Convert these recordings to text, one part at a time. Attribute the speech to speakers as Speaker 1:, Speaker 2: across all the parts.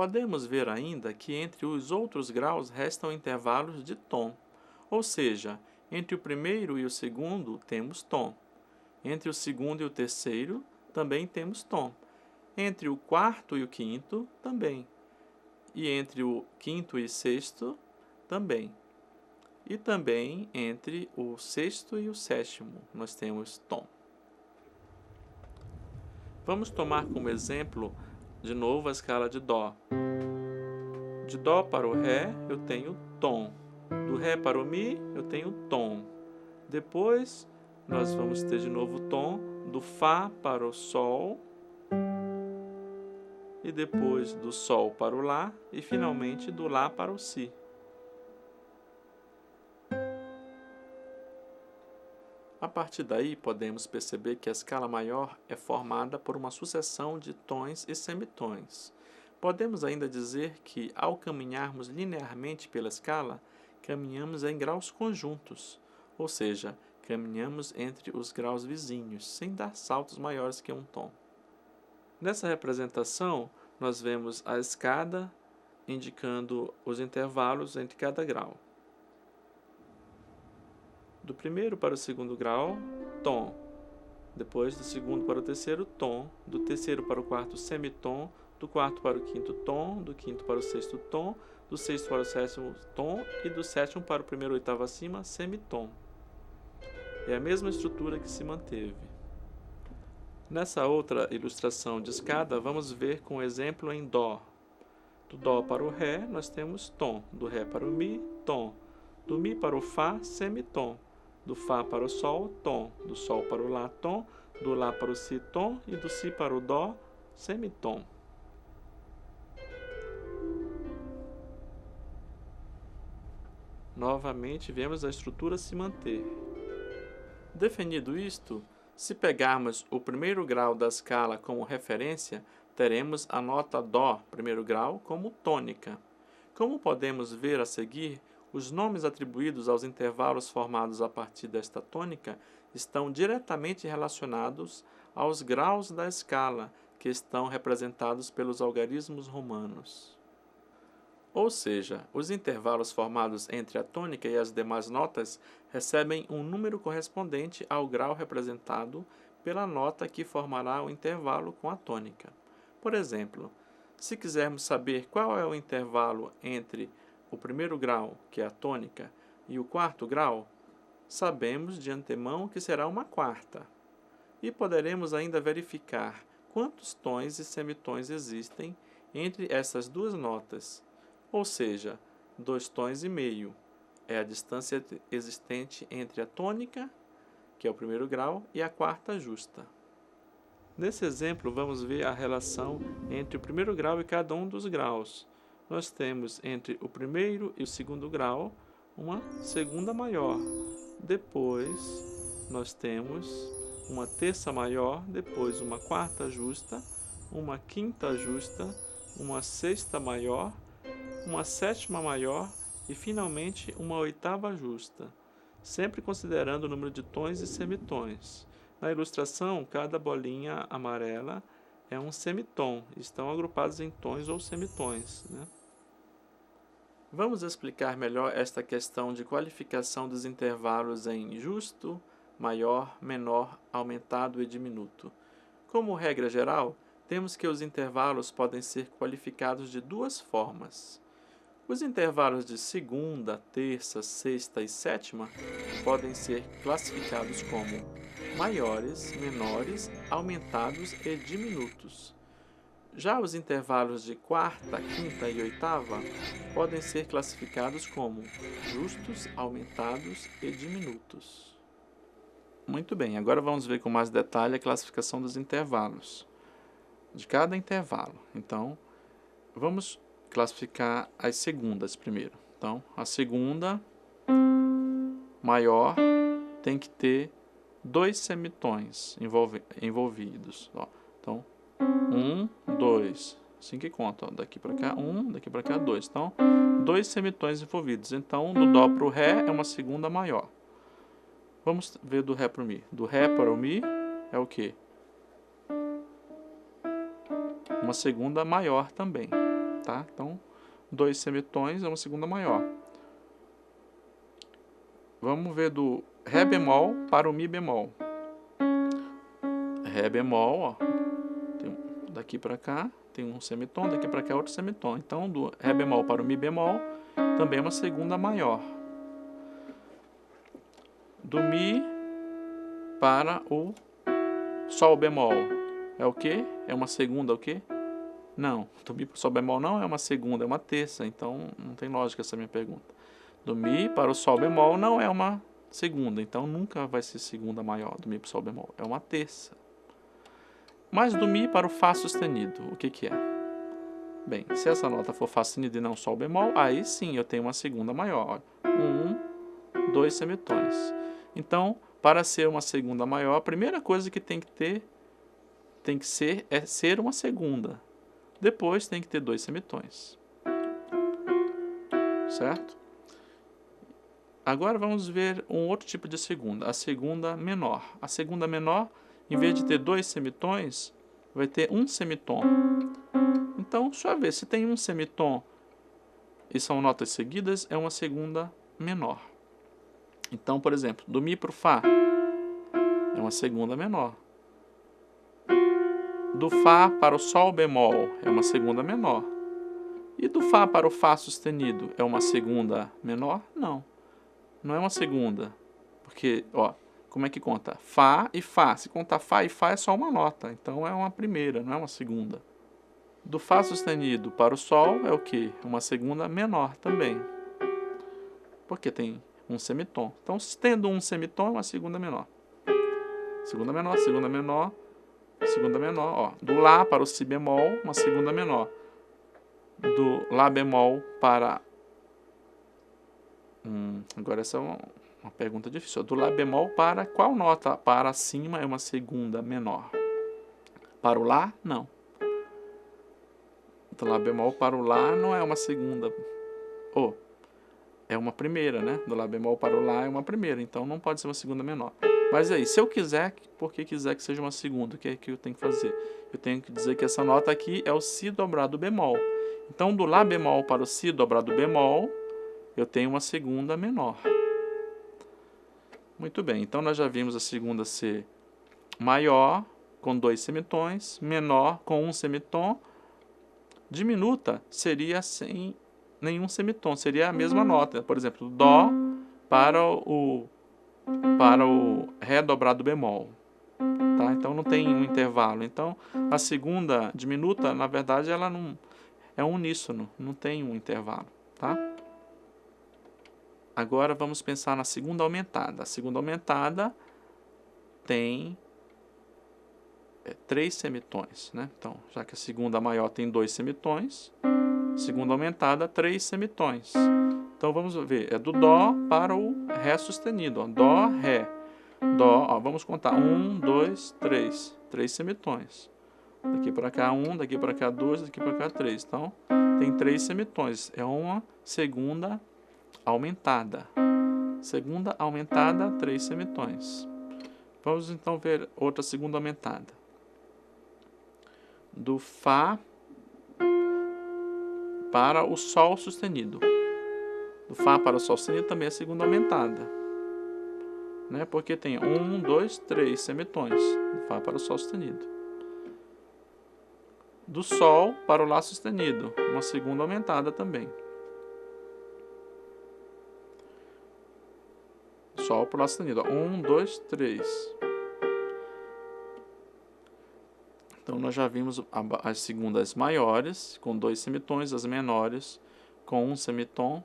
Speaker 1: Podemos ver ainda que entre os outros graus restam intervalos de tom, ou seja, entre o primeiro e o segundo temos tom. Entre o segundo e o terceiro também temos tom. Entre o quarto e o quinto também. E entre o quinto e sexto também. E também entre o sexto e o sétimo nós temos tom. Vamos tomar como exemplo de novo a escala de Dó. De Dó para o Ré eu tenho tom. Do Ré para o Mi eu tenho tom. Depois nós vamos ter de novo tom do Fá para o Sol. E depois do Sol para o Lá. E finalmente do Lá para o Si. A partir daí, podemos perceber que a escala maior é formada por uma sucessão de tons e semitons. Podemos ainda dizer que, ao caminharmos linearmente pela escala, caminhamos em graus conjuntos, ou seja, caminhamos entre os graus vizinhos, sem dar saltos maiores que um tom. Nessa representação, nós vemos a escada indicando os intervalos entre cada grau. Do primeiro para o segundo grau, tom. Depois, do segundo para o terceiro, tom. Do terceiro para o quarto, semitom. Do quarto para o quinto, tom. Do quinto para o sexto, tom. Do sexto para o sétimo, tom. E do sétimo para o primeiro oitavo acima, semitom. É a mesma estrutura que se manteve. Nessa outra ilustração de escada, vamos ver com um exemplo em Dó. Do Dó para o Ré, nós temos tom. Do Ré para o Mi, tom. Do Mi para o Fá, semitom. Do Fá para o Sol, tom. Do Sol para o Lá, tom. Do Lá para o Si, tom. E do Si para o Dó, semitom. Novamente, vemos a estrutura se manter. Definido isto, se pegarmos o primeiro grau da escala como referência, teremos a nota Dó, primeiro grau, como tônica. Como podemos ver a seguir, os nomes atribuídos aos intervalos formados a partir desta tônica estão diretamente relacionados aos graus da escala, que estão representados pelos algarismos romanos. Ou seja, os intervalos formados entre a tônica e as demais notas recebem um número correspondente ao grau representado pela nota que formará o intervalo com a tônica. Por exemplo, se quisermos saber qual é o intervalo entre o primeiro grau, que é a tônica, e o quarto grau, sabemos de antemão que será uma quarta. E poderemos ainda verificar quantos tons e semitons existem entre essas duas notas, ou seja, 2 tons e meio. É a distância existente entre a tônica, que é o primeiro grau, e a quarta justa. Nesse exemplo, vamos ver a relação entre o primeiro grau e cada um dos graus. Nós temos entre o primeiro e o segundo grau uma segunda maior. Depois, nós temos uma terça maior, depois uma quarta justa, uma quinta justa, uma sexta maior, uma sétima maior e, finalmente, uma oitava justa, sempre considerando o número de tons e semitons. Na ilustração, cada bolinha amarela é um semitom, estão agrupados em tons ou semitons, né? Vamos explicar melhor esta questão de qualificação dos intervalos em justo, maior, menor, aumentado e diminuto. Como regra geral, temos que os intervalos podem ser qualificados de duas formas. Os intervalos de segunda, terça, sexta e sétima podem ser classificados como maiores, menores, aumentados e diminutos. Já os intervalos de quarta, quinta e oitava podem ser classificados como justos, aumentados e diminutos. Muito bem, agora vamos ver com mais detalhe a classificação dos intervalos, de cada intervalo. Então, vamos classificar as segundas primeiro. Então, a segunda maior tem que ter 2 semitons envolvidos. Então, 1, 2. Assim que conta. Daqui para cá, 1, daqui para cá, 2. Então, 2 semitons envolvidos. Então, do Dó para o Ré é uma segunda maior. Vamos ver do Ré para o Mi. Do Ré para o Mi é o quê? Uma segunda maior também. tá? Então, 2 semitons é uma segunda maior. Vamos ver do Ré bemol para o Mi bemol. Ré bemol, ó, daqui para cá tem um semitom, daqui para cá outro semitom. Então, do Ré bemol para o Mi bemol também é uma segunda maior. Do Mi para o Sol bemol é o quê? É uma segunda o quê? Não, do Mi para o Sol bemol não é uma segunda, é uma terça. Então, não tem lógica essa minha pergunta. Do Mi para o Sol bemol não é uma segunda, então nunca vai ser segunda maior do Mi para o Sol bemol, é uma terça. Mas do Mi para o Fá sustenido, o que que é? Bem, se essa nota for Fá sustenido e não Sol bemol, aí sim eu tenho uma segunda maior. 2 semitons. Então, para ser uma segunda maior, a primeira coisa que tem que ser uma segunda. Depois tem que ter 2 semitons. Certo? Agora vamos ver um outro tipo de segunda, a segunda menor. A segunda menor, em vez de ter 2 semitons, vai ter um semitom. Então, deixa eu ver, se tem um semitom e são notas seguidas, é uma segunda menor. Então, por exemplo, do Mi para o Fá é uma segunda menor. Do Fá para o Sol bemol é uma segunda menor. E do Fá para o Fá sustenido é uma segunda menor? Não. Não é uma segunda, porque, ó, como é que conta? Fá e Fá. Se contar Fá e Fá é só uma nota, então é uma primeira, não é uma segunda. Do Fá sustenido para o Sol é o quê? Uma segunda menor também, porque tem um semitom. Então, tendo um semitom, é uma segunda menor. Segunda menor, segunda menor, segunda menor. Ó. Do Lá para o Si bemol, uma segunda menor. Do Lá bemol para... agora essa é uma pergunta difícil. Do Lá bemol para qual nota? Para cima é uma segunda menor. Para o Lá, não. Do Lá bemol para o Lá não é uma segunda. É uma primeira, né? Do Lá bemol para o Lá é uma primeira. Então não pode ser uma segunda menor. Mas aí, se eu quiser, porque quiser que seja uma segunda, o que é que eu tenho que fazer? Eu tenho que dizer que essa nota aqui é o Si dobrado bemol. Então, do Lá bemol para o Si dobrado bemol, eu tenho uma segunda menor. Muito bem, então nós já vimos a segunda ser maior, com 2 semitons, menor, com 1 semitom, diminuta seria sem nenhum semitom, seria a mesma nota. Por exemplo, Dó para o Ré dobrado bemol. Tá? Então não tem um intervalo. Então a segunda diminuta, na verdade, ela não é uníssono, não tem um intervalo. Tá? Agora vamos pensar na segunda aumentada. A segunda aumentada tem 3 semitons, né? Então, já que a segunda maior tem 2 semitons, segunda aumentada, 3 semitons. Então vamos ver, é do Dó para o Ré sustenido. Ó. Dó, Ré. Dó, ó, vamos contar. 1, 2, 3. 3 semitons. Daqui para cá 1, daqui para cá 2, daqui para cá 3. Então, tem 3 semitons. É uma segunda aumentada. Segunda aumentada, 3 semitons. Vamos então ver outra segunda aumentada. Do Fá para o Sol sustenido. Do Fá para o Sol sustenido também é segunda aumentada. Né? Porque tem 1, 2, 3 semitons. Do Fá para o Sol sustenido. Do Sol para o Lá sustenido. Uma segunda aumentada também. Sol para o Lá sustenido. 1, 2, 3. Então, nós já vimos as segundas maiores, com 2 semitons, as menores, com 1 semitom,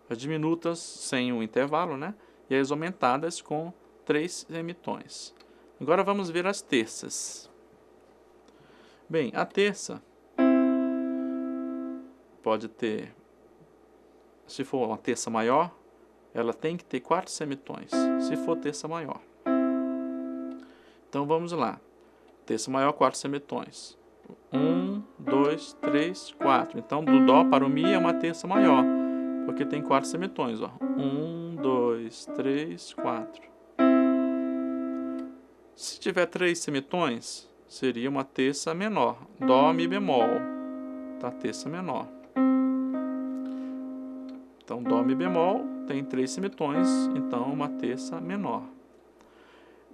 Speaker 1: as diminutas, sem o intervalo, né? E as aumentadas, com 3 semitons. Agora, vamos ver as terças. Bem, a terça pode ter, se for uma terça maior, ela tem que ter 4 semitons, se for terça maior. Então, vamos lá. Terça maior, 4 semitons. 1, 2, 3, 4. Então, do Dó para o Mi é uma terça maior, porque tem 4 semitons. Ó. 1, 2, 3, 4. Se tiver 3 semitons, seria uma terça menor. Dó, Mi bemol. tá? Terça menor. Então, Dó, Mi bemol tem 3 semitons, então uma terça menor.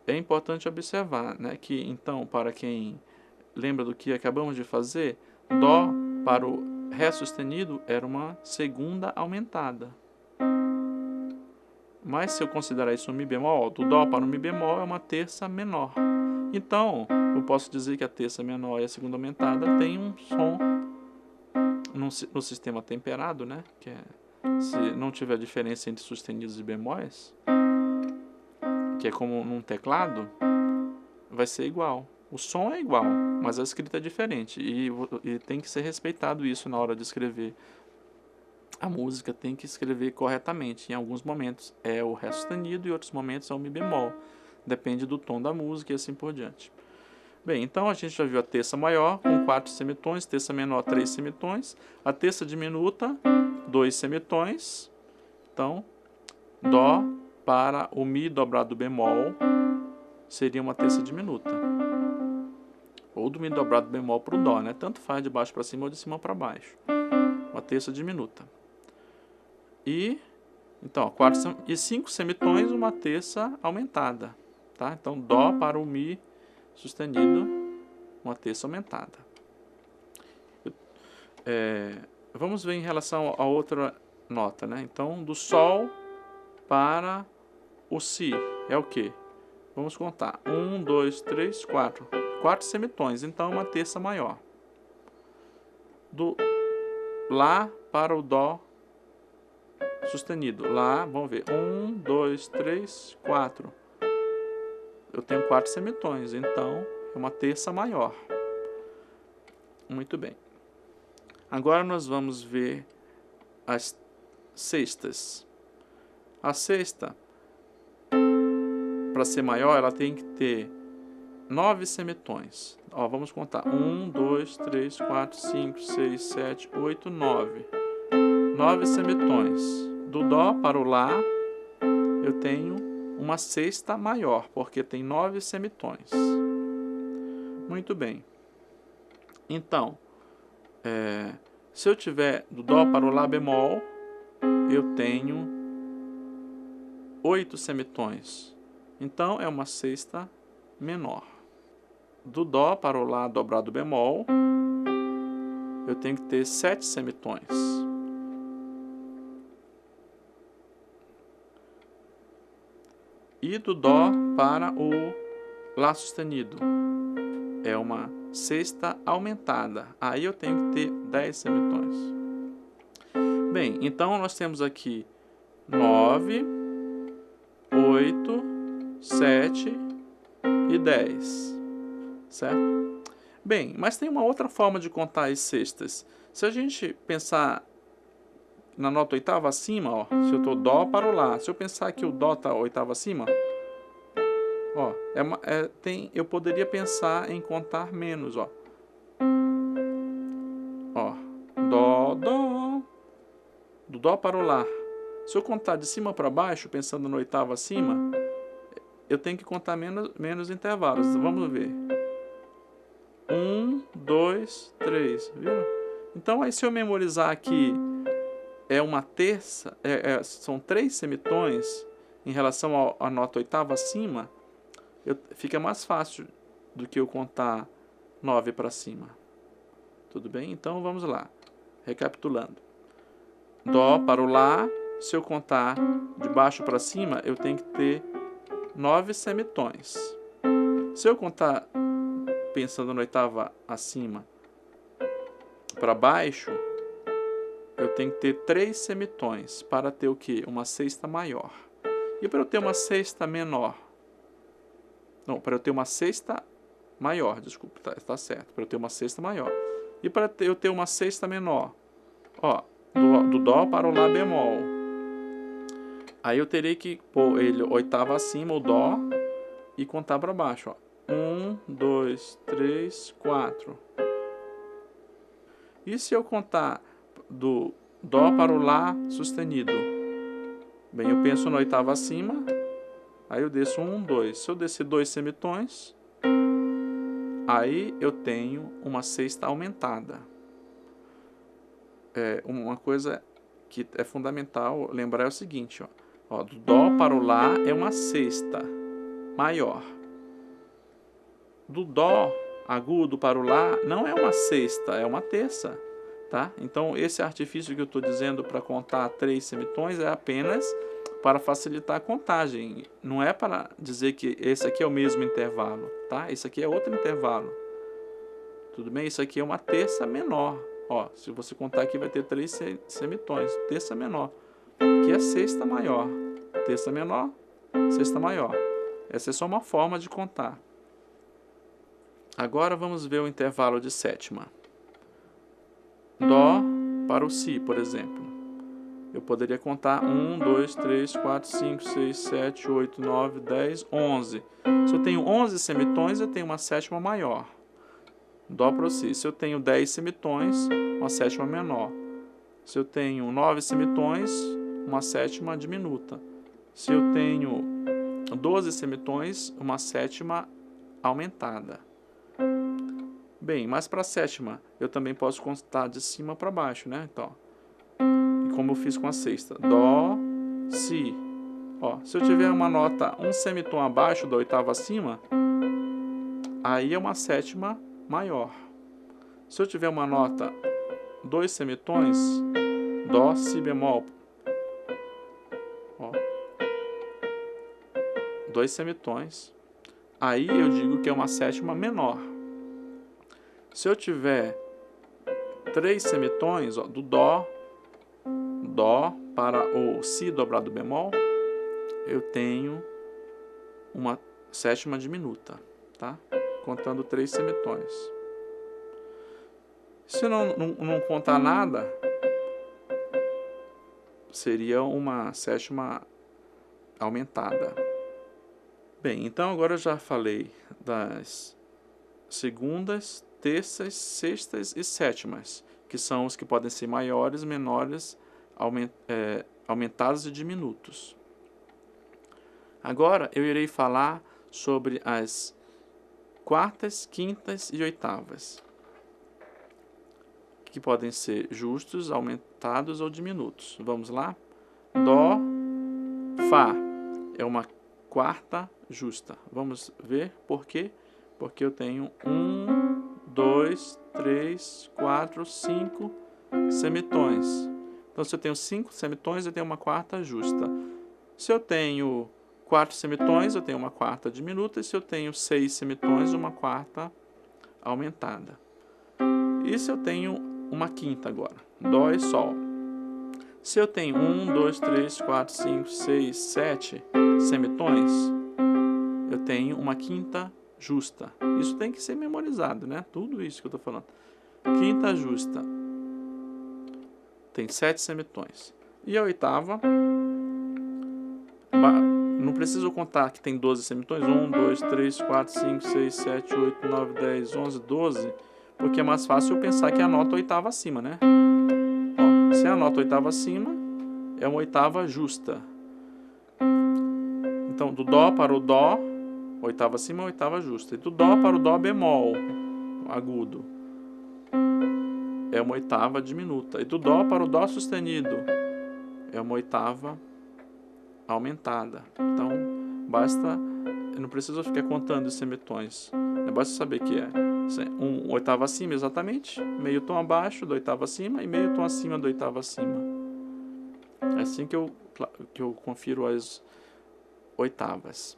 Speaker 1: É importante observar, né, que, então, para quem lembra do que acabamos de fazer, Dó para o Ré sustenido era uma segunda aumentada. Mas se eu considerar isso um Mi bemol, do Dó para o Mi bemol é uma terça menor. Então, eu posso dizer que a terça menor e a segunda aumentada tem um som no sistema temperado, né, que é, se não tiver diferença entre sustenidos e bemóis, que é como num teclado, vai ser igual. O som é igual, mas a escrita é diferente. E tem que ser respeitado isso na hora de escrever. A música tem que escrever corretamente. Em alguns momentos é o Ré sustenido e em outros momentos é o Mi bemol. Depende do tom da música e assim por diante. Bem, então a gente já viu a terça maior com 4 semitons, terça menor 3 semitons, a terça diminuta 2 semitons. Então, Dó para o Mi dobrado bemol seria uma terça diminuta. Ou do Mi dobrado bemol para o Dó, né? Tanto faz de baixo para cima ou de cima para baixo. Uma terça diminuta. E, então, 4 e 5 semitons, uma terça aumentada. Tá? Então, Dó para o Mi sustenido, uma terça aumentada. Vamos ver em relação a outra nota, né? Então, do Sol para o Si é o quê? Vamos contar. 1, 2, 3, 4. 4 semitons, então uma terça maior. Do Lá para o Dó sustenido. Lá, vamos ver. 1, 2, 3, 4. Eu tenho 4 semitons, então é uma terça maior. Muito bem. Agora nós vamos ver as sextas. A sexta, para ser maior, ela tem que ter 9 semitons. Ó, vamos contar. 1, 2, 3, 4, 5, 6, 7, 8, 9. 9 semitons. Do Dó para o Lá, eu tenho uma sexta maior, porque tem 9 semitons. Muito bem. Então, se eu tiver do Dó para o Lá bemol, eu tenho 8 semitons. Então, é uma sexta menor. Do Dó para o Lá dobrado bemol, eu tenho que ter 7 semitons. E do Dó para o Lá sustenido, é uma sexta aumentada. Aí eu tenho que ter 10 semitons. Bem, então nós temos aqui 9, 8, 7 e 10. Certo? Bem, mas tem uma outra forma de contar as sextas. Se a gente pensar na nota oitava acima, ó, se eu estou Dó para o Lá, se eu pensar que o Dó está oitava acima, ó, eu poderia pensar em contar menos, ó. Ó, Dó, Dó, do Dó para o Lá. Se eu contar de cima para baixo, pensando no oitavo acima, eu tenho que contar menos intervalos. Vamos ver. 1, 2, 3, viram? Então, aí se eu memorizar aqui é uma terça, são 3 semitons em relação à nota oitava acima, fica mais fácil do que eu contar 9 para cima. Tudo bem? Então, vamos lá. Recapitulando. Dó para o Lá, se eu contar de baixo para cima, eu tenho que ter 9 semitons. Se eu contar pensando na oitava acima para baixo, eu tenho que ter 3 semitons para ter o quê? Uma sexta maior. E para eu ter uma sexta menor? Não, para eu ter uma sexta maior, desculpa, tá certo. Para eu ter uma sexta maior. E para eu ter uma sexta menor? Ó, do Dó para o Lá bemol. Aí eu teria que pôr ele oitava acima, o Dó, e contar para baixo, ó. 1, 2, 3, 4. E se eu contar do Dó para o Lá sustenido? Bem, eu penso na oitava acima, aí eu desço 1, 2. Se eu descer 2 semitons, aí eu tenho uma sexta aumentada. uma coisa que é fundamental lembrar é o seguinte, ó, do Dó para o Lá é uma sexta maior. Do Dó agudo para o Lá não é uma sexta, é uma terça, tá? Então esse artifício que eu estou dizendo para contar 3 semitons é apenas para facilitar a contagem, não é para dizer que esse aqui é o mesmo intervalo, tá? Esse aqui é outro intervalo, tudo bem? Isso aqui é uma terça menor, ó, se você contar aqui vai ter 3 semitons, terça menor, que é sexta maior, terça menor, sexta maior. Essa é só uma forma de contar. Agora vamos ver o intervalo de sétima. Dó para o Si, por exemplo. Eu poderia contar 1, 2, 3, 4, 5, 6, 7, 8, 9, 10, 11. Se eu tenho 11 semitons, eu tenho uma sétima maior. Dó para o Si. Se eu tenho 10 semitons, uma sétima menor. Se eu tenho 9 semitons, uma sétima diminuta. Se eu tenho 12 semitons, uma sétima aumentada. Bem, mas para a sétima, eu também posso contar de cima para baixo, né? Então, como eu fiz com a sexta. Dó, Si. Ó, se eu tiver uma nota um semitom abaixo da oitava acima, aí é uma sétima maior. Se eu tiver uma nota 2 semitons, Dó, Si bemol, ó, 2 semitons, aí eu digo que é uma sétima menor. Se eu tiver 3 semitons, ó, do Dó para o Si dobrado bemol, eu tenho uma sétima diminuta, tá? Contando 3 semitons. Se não contar nada, seria uma sétima aumentada. Bem, então agora eu já falei das segundas, terças, sextas e sétimas, que são os que podem ser maiores, menores, aumentados e diminutos. Agora eu irei falar sobre as quartas, quintas e oitavas, que podem ser justos, aumentados ou diminutos. Vamos lá? Dó, Fá é uma quarta justa. Vamos ver por quê? Porque eu tenho 1, 2, 3, 4, 5 semitons. Então, se eu tenho 5 semitons, eu tenho uma quarta justa. Se eu tenho 4 semitons, eu tenho uma quarta diminuta. E se eu tenho 6 semitons, uma quarta aumentada. E se eu tenho uma quinta agora? Dó e Sol. Se eu tenho 1, 2, 3, 4, 5, 6, 7 semitons, eu tenho uma quinta justa. Isso tem que ser memorizado, né? Tudo isso que eu estou falando. Quinta justa tem 7 semitons. E a oitava, não preciso contar que tem 12 semitons. 1, 2, 3, 4, 5, 6, 7, 8, 9, 10, 11, 12. Porque é mais fácil eu pensar que é a nota oitava acima, né? Ó, se é a nota oitava acima, é uma oitava justa. Então, do Dó para o Dó, oitava acima é oitava justa. E do Dó para o Dó bemol, agudo, é uma oitava diminuta. E do Dó para o Dó sustenido, é uma oitava aumentada. Então, basta, eu não preciso ficar contando os semitons. Basta saber que é um oitava acima exatamente, meio tom abaixo da oitava acima e meio tom acima da oitava acima. É assim que eu confiro as oitavas.